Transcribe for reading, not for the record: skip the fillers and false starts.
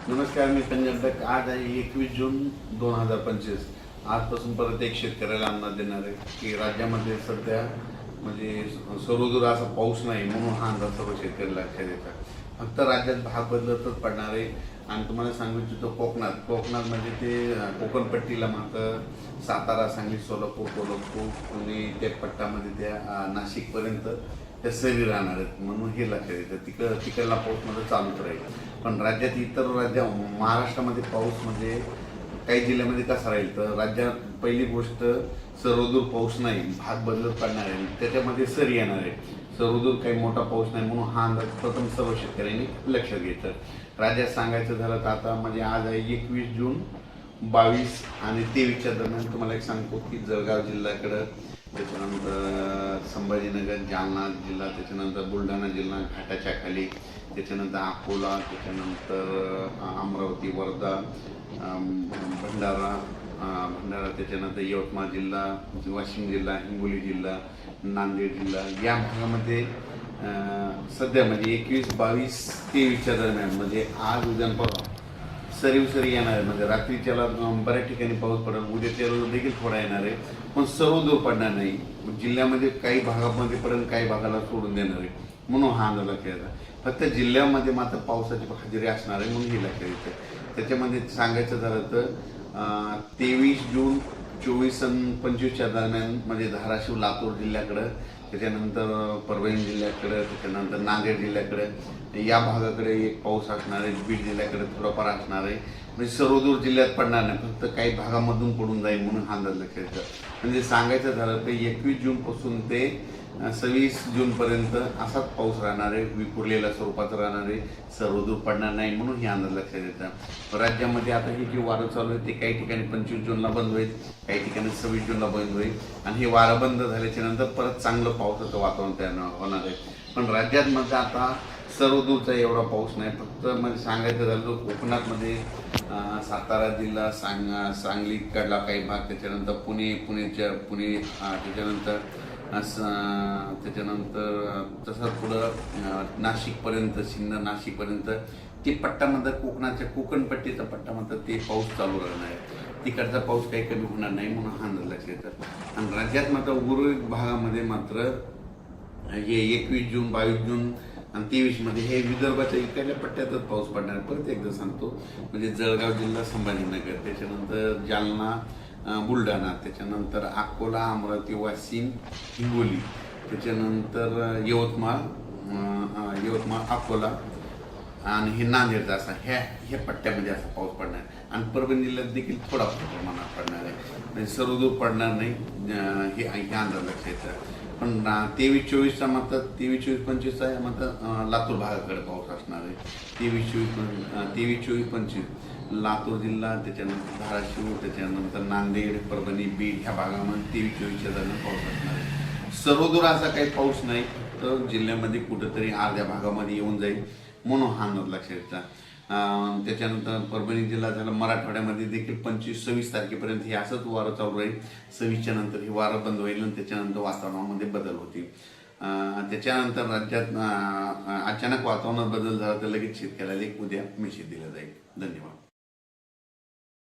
नमस्कार, मी संजय. आज आहे 21 जून 2025. आजपासून परत एक शेतकऱ्याला अंदाज देणार आहे की राज्यामध्ये सध्या म्हणजे सर्वदूर असा पाऊस नाही, म्हणून हा अंदाज सर्व शेतकरी लक्षात येतात. फक्त राज्यात भाग बदलतच पडणार आहे. आणि तुम्हाला सांगू इच्छितो कोकणात म्हणजे ते कोकणपट्टीला मात्र सातारा, सांगली, सोलापूर, कोल्हापूर आणि त्या पट्ट्यामध्ये त्या नाशिकपर्यंत त्या सरी राहणार आहेत, म्हणून हे लक्षात येतं. तिकडला पाऊस मध्ये चालूच राहील. पण राज्यात इतर महाराष्ट्रामध्ये पाऊस म्हणजे काही जिल्ह्यामध्ये कसा राहील तर राज्यात पहिली गोष्ट सर्वदूर पाऊस नाही, भाग बदलत पडणार आहे, त्याच्यामध्ये सरी येणार आहे. सर्वदूर काही मोठा पाऊस नाही, म्हणून हा अंदाज प्रथम सर्व शेतकऱ्यांनी लक्षात घेतलं. राज्यात सांगायचं झालं तर आता म्हणजे आज आहे 21 जून 22 आणि 23च्या दरम्यान तुम्हाला एक सांगतो की जळगाव जिल्ह्याकडं, त्याच्यानंतर संभाजीनगर, जालना जिल्हा, त्याच्यानंतर बुलढाणा जिल्हा घाटाच्या खाली, त्याच्यानंतर अकोला, त्याच्यानंतर अमरावती, वर्धा, भंडारा, त्याच्यानंतर यवतमाळ जिल्हा, वाशिम जिल्हा, हिंगोली जिल्हा, नांदेड जिल्हा या भागामध्ये सध्या म्हणजे 21, 22, 23च्या दरम्यान म्हणजे आज उद्या परवा सरी येणार आहे. म्हणजे रात्रीच्याला बऱ्याच ठिकाणी पाऊस पडेल, उद्याच्या रोज देखील थोडा येणार आहे, पण सर्वदूर पडणार नाही. जिल्ह्यामध्ये काही भागामध्ये पडेल, काही भागाला सोडून देणार आहे, म्हणून हा अंदाज लक्षात येतात. फक्त जिल्ह्यामध्ये मात्र पावसाची हजेरी असणार आहे, म्हणून हे लक्षात येतं. त्याच्यामध्ये सांगायचं झालं तर 23 जून 24 आणि 25च्या दरम्यान म्हणजे धाराशिव, लातूर जिल्ह्याकडं, त्याच्यानंतर परभणी जिल्ह्याकडं, त्याच्यानंतर नांदेड जिल्ह्याकडे या भागाकडे एक पाऊस असणार आहे. बीड जिल्ह्याकडे थोडाफार असणार आहे. म्हणजे सर्वदूर जिल्ह्यात पडणार नाही, फक्त काही भागामधून पडून जाईल, म्हणून हा अंदाज लक्षात येतं. म्हणजे सांगायचं झालं तर 21 जूनपासून ते 26 जूनपर्यंत असाच पाऊस राहणार आहे, विखुरलेल्या स्वरूपाचा राहणार आहे, सर्वदूर पडणार नाही, म्हणून हे अंदाज लक्षात येतं. राज्यामध्ये आता हे जे वारं चालू आहे ते काही ठिकाणी 25 जूनला बंद होईल, काही ठिकाणी 26 जूनला बंद होईल. आणि हे वारं बंद झाल्याच्या नंतर परत चांगलं पावसाचं वातावरण तयार होणार आहे. पण राज्यात मध्ये आता सर्वदूरचा एवढा पाऊस नाही. फक्त म्हणजे सांगायचं झालं तर कोकणात सातारा जिल्हा, सांगलीकडला काही भाग, त्याच्यानंतर पुणे, त्याच्यानंतर तसंच पुढं नाशिकपर्यंत, नाशिकपर्यंत ते पट्ट्यामध्ये कोकणाच्या कोकणपट्टीचा पट्ट्यामध्ये ते पाऊस चालू राहणार आहे. तिकडचा पाऊस काही कमी होणार नाही, म्हणून हा अंदाज लक्षात येतात. आणि राज्यात मात्र उर्वरित भागामध्ये मात्र हे 21 जून, 22 जून आणि 23 मध्ये हे विदर्भाच्या इकडल्या पट्ट्यातच पाऊस पडणार. परत एकदा सांगतो, म्हणजे जळगाव जिल्हा, संभाजीनगर, त्याच्यानंतर जालना, बुलढाणा, त्याच्यानंतर अकोला, अमरावती, वाशिम, हिंगोली, त्याच्यानंतर यवतमाळ, अकोला आणि हे नांदेडचा असा ह्या पट्ट्यामध्ये असा पाऊस पडणार आहे. आणि परभणी जिल्ह्यात देखील थोडा प्रमाणात पडणार आहे, म्हणजे सर्वदूर पडणार नाही, हे अंदाज लक्षात येतं. पण 23, 24चा मात्र 23, 24, 25चा मात्र लातूर भागाकडे पाऊस असणार आहे. 23, 24, 25 लातूर जिल्हा, त्याच्यानंतर धाराशिव, त्याच्यानंतर नांदेड, परभणी, बीड ह्या भागामध्ये 23, 24च्या दरम्यान पाऊस असणार आहे. सर्वदूर असा काही पाऊस नाही, तर जिल्ह्यामध्ये कुठंतरी अर्ध्या भागामध्ये येऊन जाईल, म्हणून हा अंदाज लक्षात येतात. त्याच्यानंतर परभणी जिल्हा झाला, मराठवाड्यामध्ये देखील 25, 26 तारखेपर्यंत हे असंच वारं चालू राहील. 26च्या नंतर हे वारं बंद होईल आणि त्याच्यानंतर वातावरणामध्ये बदल होतील. त्याच्यानंतर राज्यात अचानक वातावरणात बदल झाला तर लगेच शेतकऱ्याला एक उद्या मेसेज दिला जाईल. धन्यवाद.